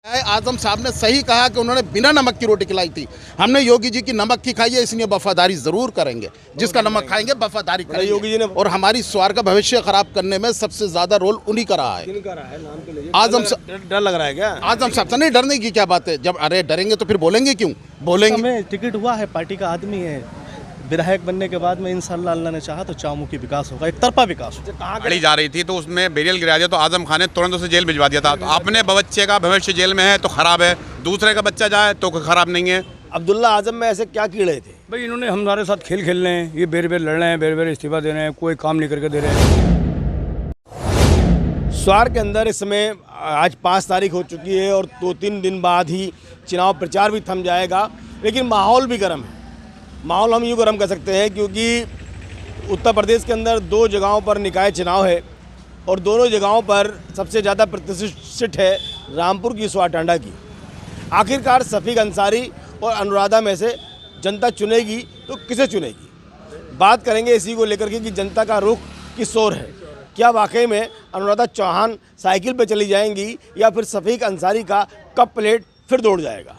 आजम साहब ने सही कहा कि उन्होंने बिना नमक की रोटी खिलाई थी। हमने योगी जी की नमक की खाई है, इसलिए वफादारी जरूर करेंगे। जिसका नमक खाएंगे वफादारी करेंगे योगी जी ने। और हमारी स्वार का भविष्य खराब करने में सबसे ज्यादा रोल उन्हीं का रहा है। आजम साहब डर लग रहा है क्या? आजम साहब से नहीं, डरने की क्या बात है। जब अरे डरेंगे तो फिर बोलेंगे क्यों? बोलेंगे। टिकट हुआ है, पार्टी का आदमी है। विधायक बनने के बाद में इंशाअल्लाह अल्लाह ने चाहा तो चामुखी विकास होगा, एक तरफा विकास होगा। गाड़ी जा रही थी तो उसमें बैरियल गिरा दिया तो आजम खान ने तुरंत उसे जेल भिजवा दिया था। तो अपने बच्चे का भविष्य जेल में है तो खराब है, दूसरे का बच्चा जाए तो खराब नहीं है। अब्दुल्ला आजम में ऐसे क्या कीड़े थे? भाई इन्होंने हमारे साथ खेल खेल रहे हैं, ये बेर बेर लड़ रहे हैं, बेर बेर इस्तीफा दे रहे हैं, कोई काम नहीं करके दे रहे हैं। स्वार के अंदर इस समय आज 5 तारीख हो चुकी है और 2-3 दिन बाद ही चुनाव प्रचार भी थम जाएगा, लेकिन माहौल भी गर्म है। माहौल हम यूँ गर्म कर सकते हैं क्योंकि उत्तर प्रदेश के अंदर 2 जगहों पर निकाय चुनाव है और दोनों जगहों पर सबसे ज़्यादा प्रतिष्ठित है रामपुर की स्वार टांडा की। आखिरकार शफीक अंसारी और अनुराधा में से जनता चुनेगी तो किसे चुनेगी? बात करेंगे इसी को लेकर के कि जनता का रुख किस ओर है। क्या वाकई में अनुराधा चौहान साइकिल पर चली जाएंगी या फिर शफीक अंसारी का कप प्लेट फिर दौड़ जाएगा?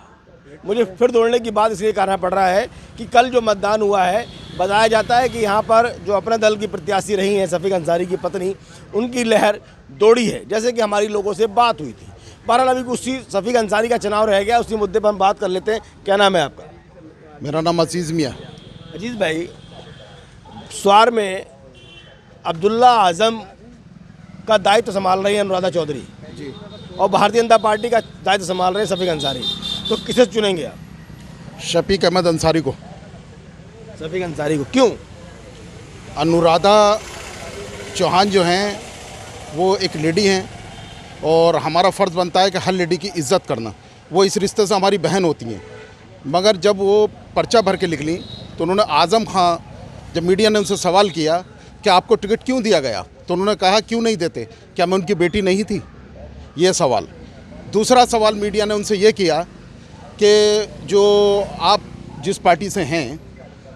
मुझे फिर दौड़ने की बात इसलिए कहना पड़ रहा है कि कल जो मतदान हुआ है, बताया जाता है कि यहाँ पर जो अपने दल की प्रत्याशी रही हैं शफीक अंसारी की पत्नी, उनकी लहर दौड़ी है, जैसे कि हमारी लोगों से बात हुई थी। बहरहाल अभी उसी शफीक अंसारी का चुनाव रह गया, उसी मुद्दे पर हम बात कर लेते हैं। क्या नाम है आपका? मेरा नाम अजीज़ मियाँ। अजीज़ भाई, स्वार में अब्दुल्ला आजम का दायित्व संभाल रही है अनुराधा चौधरी जी, और भारतीय जनता पार्टी का दायित्व संभाल रहे हैं शफीक अंसारी, तो किसे चुनेंगे आप? शफीक अहमद अंसारी को। शफीक अंसारी को क्यों? अनुराधा चौहान जो हैं वो एक लेडी हैं और हमारा फ़र्ज़ बनता है कि हर लेडी की इज़्ज़त करना। वो इस रिश्ते से हमारी बहन होती हैं। मगर जब वो पर्चा भर के निकली तो उन्होंने आज़म खां, जब मीडिया ने उनसे सवाल किया कि आपको टिकट क्यों दिया गया, तो उन्होंने कहा क्यों नहीं देते, क्या मैं उनकी बेटी नहीं थी? ये सवाल। दूसरा सवाल मीडिया ने उनसे ये किया कि जो आप जिस पार्टी से हैं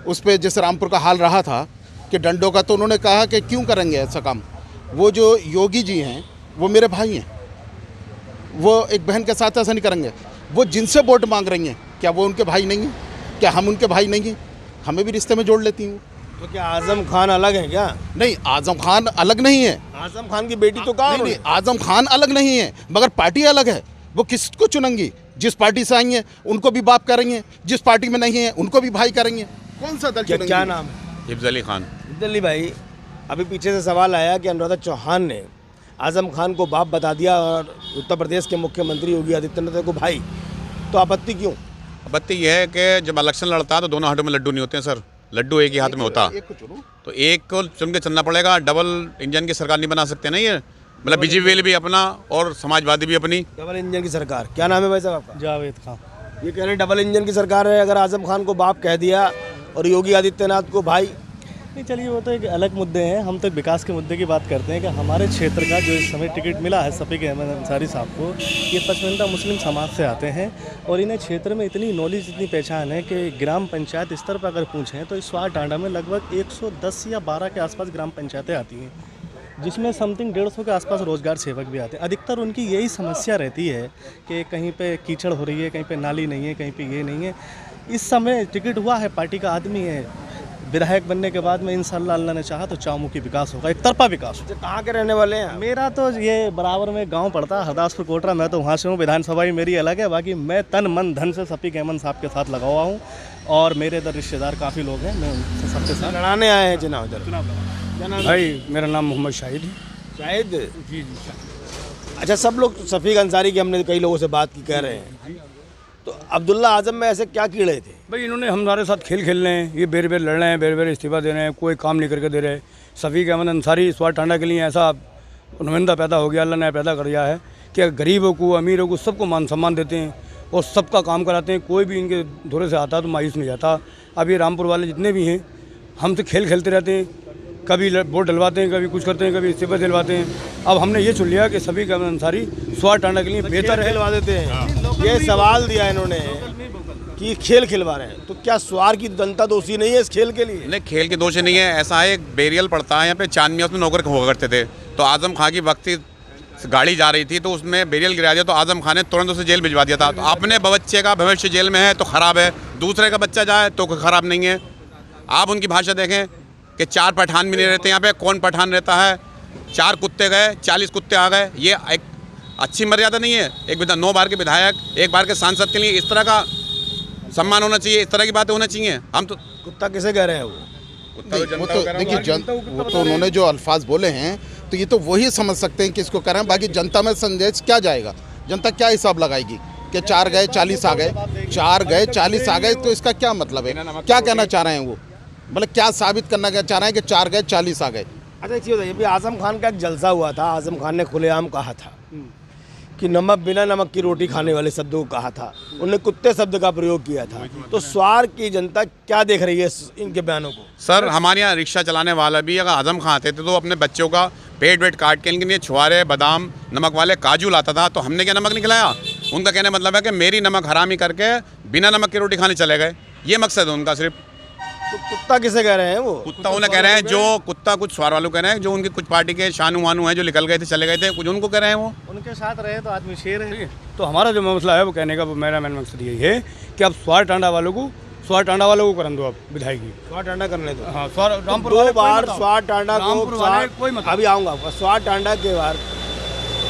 उस पर जैसे रामपुर का हाल रहा था कि डंडों का, तो उन्होंने कहा कि क्यों करेंगे ऐसा काम, वो जो योगी जी हैं वो मेरे भाई हैं, वो एक बहन के साथ ऐसा नहीं करेंगे। वो जिनसे वोट मांग रही हैं क्या वो उनके भाई नहीं हैं? क्या हम उनके भाई नहीं हैं? हमें भी रिश्ते में जोड़ लेती हैं। तो क्या आजम खान अलग है क्या? नहीं, आजम खान अलग नहीं है। आजम खान की बेटी तो कहाँ? नहीं, आजम खान अलग नहीं है, मगर पार्टी अलग है। वो किसको चुनेंगी? जिस पार्टी से आई हैं उनको भी बाप करेंगे, जिस पार्टी में नहीं है उनको भी भाई करेंगे। कौन सा दल चुनेंगे? क्या नाम है? हिफ्ज़ अली खान। हिफ्ज़ अली भाई, अभी पीछे से सवाल आया कि अनुराधा चौहान ने आजम खान को बाप बता दिया और उत्तर प्रदेश के मुख्यमंत्री योगी आदित्यनाथ को भाई, तो आपत्ति क्यों? आपत्ति यह है कि जब इलेक्शन लड़ता है तो दोनों हाथों में लड्डू नहीं होते हैं सर। लड्डू एक ही हाथ में होता, तो एक को चुन के चलना पड़ेगा। डबल इंजन की सरकार नहीं बना सकते ना ये, मतलब बीजेपी भी अपना और समाजवादी भी अपनी। डबल इंजन की सरकार। क्या नाम है भाई साहब आपका? जावेद खान। ये कह रहे हैं डबल इंजन की सरकार है, अगर आजम खान को बाप कह दिया और योगी आदित्यनाथ को भाई। नहीं, चलिए वो तो एक अलग मुद्दे हैं। हम तो विकास के मुद्दे की बात करते हैं कि हमारे क्षेत्र का जो इस समय टिकट मिला है शफीक अहमद अंसारी साहब को, ये पसमानदा मुस्लिम समाज से आते हैं और इन्हें क्षेत्र में इतनी नॉलेज, इतनी पहचान है कि ग्राम पंचायत स्तर पर अगर पूछें तो इस स्वार टांडा में लगभग 110 या 12 के आसपास ग्राम पंचायतें आती हैं, जिसमें समथिंग 150 के आसपास रोजगार सेवक भी आते हैं। अधिकतर उनकी यही समस्या रहती है कि कहीं पे कीचड़ हो रही है, कहीं पे नाली नहीं है, कहीं पे ये नहीं है। इस समय टिकट हुआ है, पार्टी का आदमी है। विधायक बनने के बाद में इंशाअल्लाह अल्लाह ने चाहा तो चामुखी विकास होगा, एक तरफा विकास होगा। कहाँ के रहने वाले हैं? मेरा तो ये बराबर में गांव पड़ता है हरदासपुर कोटरा, मैं तो वहाँ से हूँ। विधानसभा ही मेरी अलग है, बाकी मैं तन मन धन से शफीक अहमद साहब के साथ लगा हुआ हूँ और मेरे इधर रिश्तेदार काफ़ी लोग हैं, मैं उनसे सबके साथ लड़ाने आए हैं चुनाव इधर। क्या नाम भाई? मेरा नाम मोहम्मद शाहिद। शाहिद जी। अच्छा, सब लोग शफीक अंसारी की, हमने कई लोगों से बात की, कह रहे हैं, तो अब्दुल्ला आजम में ऐसे क्या कीड़े थे? भाई इन्होंने हमारे साथ खेल खेल रहे हैं, ये बेर बेर लड़ रहे हैं, बेर बेर इस्तीफा दे रहे हैं, कोई काम नहीं करके दे रहे। शफीक अहमद अंसारी स्वार टांडा के लिए ऐसा नुमाइंदा पैदा हो गया, अल्लाह ने पैदा कर दिया है कि गरीबों को, अमीरों को, सबको मान सम्मान देते हैं और सबका काम कराते हैं। कोई भी इनके धोरे से आता तो मायूस नहीं जाता। अब ये रामपुर वाले जितने भी हैं हमसे खेल खेलते रहते हैं, कभी वोट डलवाते हैं, कभी कुछ करते हैं, कभी इस्तीफा दिलवाते हैं। अब हमने ये चुन लिया कि शफीक अहमद अंसारी स्वार टांडा के लिए बेहतर है। खिलवा देते हैं। ये सवाल दिया इन्होंने कि खेल खिलवा रहे हैं, तो क्या स्वार की जनता दोषी नहीं है इस खेल के लिए? नहीं, खेल के दोषी नहीं है। ऐसा है, एक बैरियल पड़ता है यहाँ पे चांदमिया, उसमें नौकर हुआ करते थे, तो आजम खां की वक्ती गाड़ी जा रही थी तो उसमें बेरियल गिरा दिया, तो आजम खान ने तुरंत उसे जेल भिजवा दिया था। तो अपने बच्चे का भविष्य जेल में है तो ख़राब है, दूसरे का बच्चा जाए तो ख़राब नहीं है। आप उनकी भाषा देखें कि 4 पठान भी नहीं रहते यहाँ पे, कौन पठान रहता है? 4 कुत्ते गए 40 कुत्ते आ गए, ये एक अच्छी मर्यादा नहीं है। एक 9 बार के विधायक, 1 बार के सांसद के लिए इस तरह का सम्मान होना चाहिए, इस तरह की बातें होना चाहिए। हम तो कुत्ता किसे कह रहे हैं? वो वो तो देखिए वो तो उन्होंने जो अल्फाज बोले हैं तो ये तो वही समझ सकते हैं किसको कह रहे हैं। बाकी जनता में संदेश क्या जाएगा? जनता क्या हिसाब लगाएगी कि 4 गए 40 आ गए, 4 गए 40 आ गए, तो इसका क्या मतलब है? क्या कहना चाह रहे हैं वो? मतलब क्या साबित करना क्या चाह रहे हैं कि 4 गए 40 आ गए? अच्छा एक चीज़ बताइए, भी आजम खान का एक जलसा हुआ था, आजम खान ने खुलेआम कहा था कि नमक बिना नमक की रोटी खाने वाले शब्दों को कहा था, उन्होंने कुत्ते शब्द का प्रयोग किया था। तो स्वार की जनता क्या देख रही है इनके बयानों को? सर हमारे यहाँ रिक्शा चलाने वाला भी अगर आजम खान आते थे तो अपने बच्चों का पेट वेट काट के इनके लिए छुआरे बादाम नमक वाले काजू लाता था, तो हमने क्या नमक नहीं खिलाया? उनका कहने मतलब है कि मेरी नमक हरामी करके बिना नमक की रोटी खाने चले गए, ये मकसद है उनका सिर्फ। तो कुत्ता किसे कह रहे हैं वो? कुत्ता उन्हें कह रहे हैं, जो कुत्ता कुछ स्वार वालों कह रहे हैं, जो उनकी कुछ पार्टी के शानू वानू हैं जो निकल गए थे चले गए थे, कुछ उनको कह रहे हैं वो। उनके साथ रहे तो आदमी शेर है। तो हमारा जो मसला है वो कहने का मेरा मेन मकसद यही है कि अब स्वार टांडा वालों को करन दो, अब विधायक की स्वार टांडा करने दो। हाँ, स्वार रामपुर 2 बार स्वार टांडा वाले कोई को अभी आऊँगा स्वार टांडा के बाद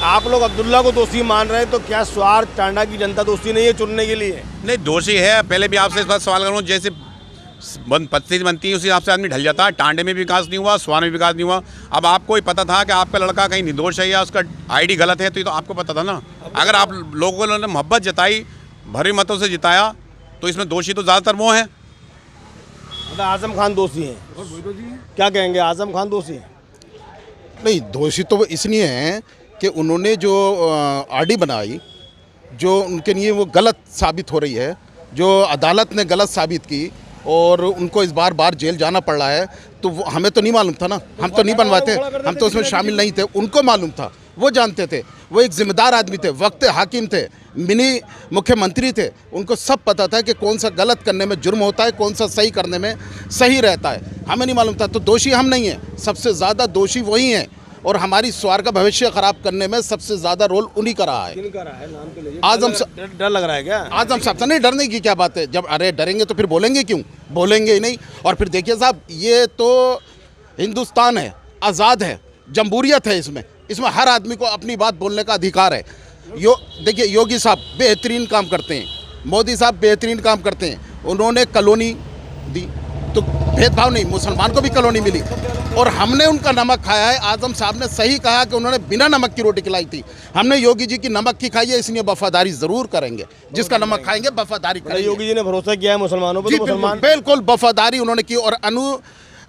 आप लोग अब्दुल्ला को दोषी मान रहे हैं, तो क्या स्वार टांडा की जनता दोषी नहीं है चुनने के लिए? नहीं, दोषी है। पहले भी आपसे इस बात सवाल करूँ, जैसे परिस्थिति बनती है उसी हिसाब से आदमी ढल जाता है। टांडे में भी विकास नहीं हुआ, स्वार में विकास नहीं हुआ। अब आपको ही पता था कि आपका लड़का कहीं निर्दोष है या उसका आईडी गलत है, तो ये तो आपको पता था ना। अगर आप लोगों ने मोहब्बत जताई, भरी मतों से जिताया, तो इसमें दोषी तो ज़्यादातर वो हैं। मतलब आजम खान दोषी हैं? क्या कहेंगे, आजम खान दोषी हैं? नहीं, दोषी तो वो इसलिए हैं कि उन्होंने जो आरडी बनाई, जो उनके लिए वो गलत साबित हो रही है, जो अदालत ने गलत साबित की और उनको इस बार जेल जाना पड़ रहा है, तो वो हमें तो नहीं मालूम था ना, हम तो नहीं बनवाते, हम तो उसमें शामिल नहीं थे। उनको मालूम था, वो जानते थे, वो एक जिम्मेदार आदमी थे, वक्त हाकिम थे, मिनी मुख्यमंत्री थे, उनको सब पता था कि कौन सा गलत करने में जुर्म होता है, कौन सा सही करने में सही रहता है। हमें नहीं मालूम था, तो दोषी हम नहीं हैं, सबसे ज़्यादा दोषी वही हैं। और हमारी स्वार का भविष्य खराब करने में सबसे ज़्यादा रोल उन्हीं का रहा है। किनका रहा है? नाम तो लीजिए। आजम डर लग रहा है क्या? आजम साहब से नहीं, डरने की क्या बात है? जब अरे डरेंगे तो फिर बोलेंगे क्यों? बोलेंगे ही नहीं। और फिर देखिए साहब, ये तो हिंदुस्तान है, आज़ाद है, जमहूरियत है, इसमें हर आदमी को अपनी बात बोलने का अधिकार है। देखिए योगी साहब बेहतरीन काम करते हैं, मोदी साहब बेहतरीन काम करते हैं, उन्होंने कॉलोनी दी, तो भेदभाव नहीं, मुसलमान को भी कॉलोनी मिली और हमने उनका नमक खाया है। आजम साहब ने सही कहा कि उन्होंने बिना नमक की रोटी खिलाई थी, हमने योगी जी की नमक की खाई है, इसलिए वफादारी जरूर करेंगे। जिसका नमक खाएंगे वफादारी करेंगे। योगी जी ने भरोसा किया है मुसलमानों पर, तो मुसलमान बिल्कुल वफादारी उन्होंने की। और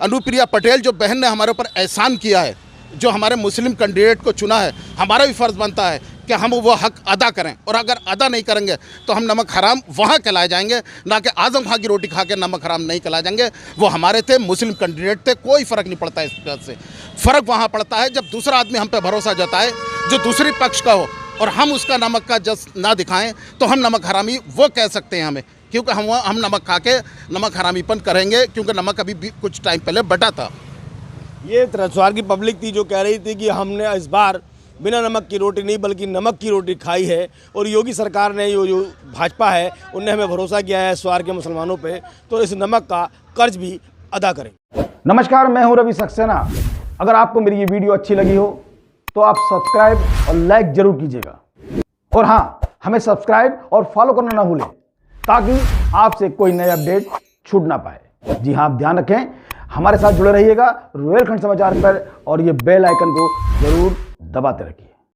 अनुप्रिया पटेल जो बहन ने हमारे ऊपर एहसान किया है, जो हमारे मुस्लिम कैंडिडेट को चुना है, हमारा भी फ़र्ज़ बनता है कि हम वो हक अदा करें। और अगर अदा नहीं करेंगे तो हम नमक हराम वहाँ कहलाए जाएंगे, ना कि आजम खां की रोटी खा के नमक हराम नहीं कहलाए जाएंगे। वो हमारे थे, मुस्लिम कैंडिडेट थे, कोई फ़र्क नहीं पड़ता। इस वजह से फ़र्क वहाँ पड़ता है जब दूसरा आदमी हम पे भरोसा जताए जो दूसरी पक्ष का हो और हम उसका नमक का जस ना दिखाएं, तो हम नमक हरामी वो कह सकते हैं हमें, क्योंकि हम नमक खा के नमक हरामीपन करेंगे, क्योंकि नमक अभी भी कुछ टाइम पहले बटा था। ये त्रस्वार की पब्लिक थी जो कह रही थी कि हमने इस बार बिना नमक की रोटी नहीं बल्कि नमक की रोटी खाई है, और योगी सरकार ने जो भाजपा है उनने हमें भरोसा किया है स्वार के मुसलमानों पे, तो इस नमक का कर्ज भी अदा करें। नमस्कार, मैं हूं रवि सक्सेना। अगर आपको मेरी ये वीडियो अच्छी लगी हो तो आप सब्सक्राइब और लाइक जरूर कीजिएगा, और हाँ, हमें सब्सक्राइब और फॉलो करना ना भूलें ताकि आपसे कोई नया अपडेट छूट ना पाए। जी हाँ, आप ध्यान रखें, हमारे साथ जुड़े रहिएगा रुहेलखंड समाचार पर, और ये बेल आइकन को जरूर दबाते रखिए।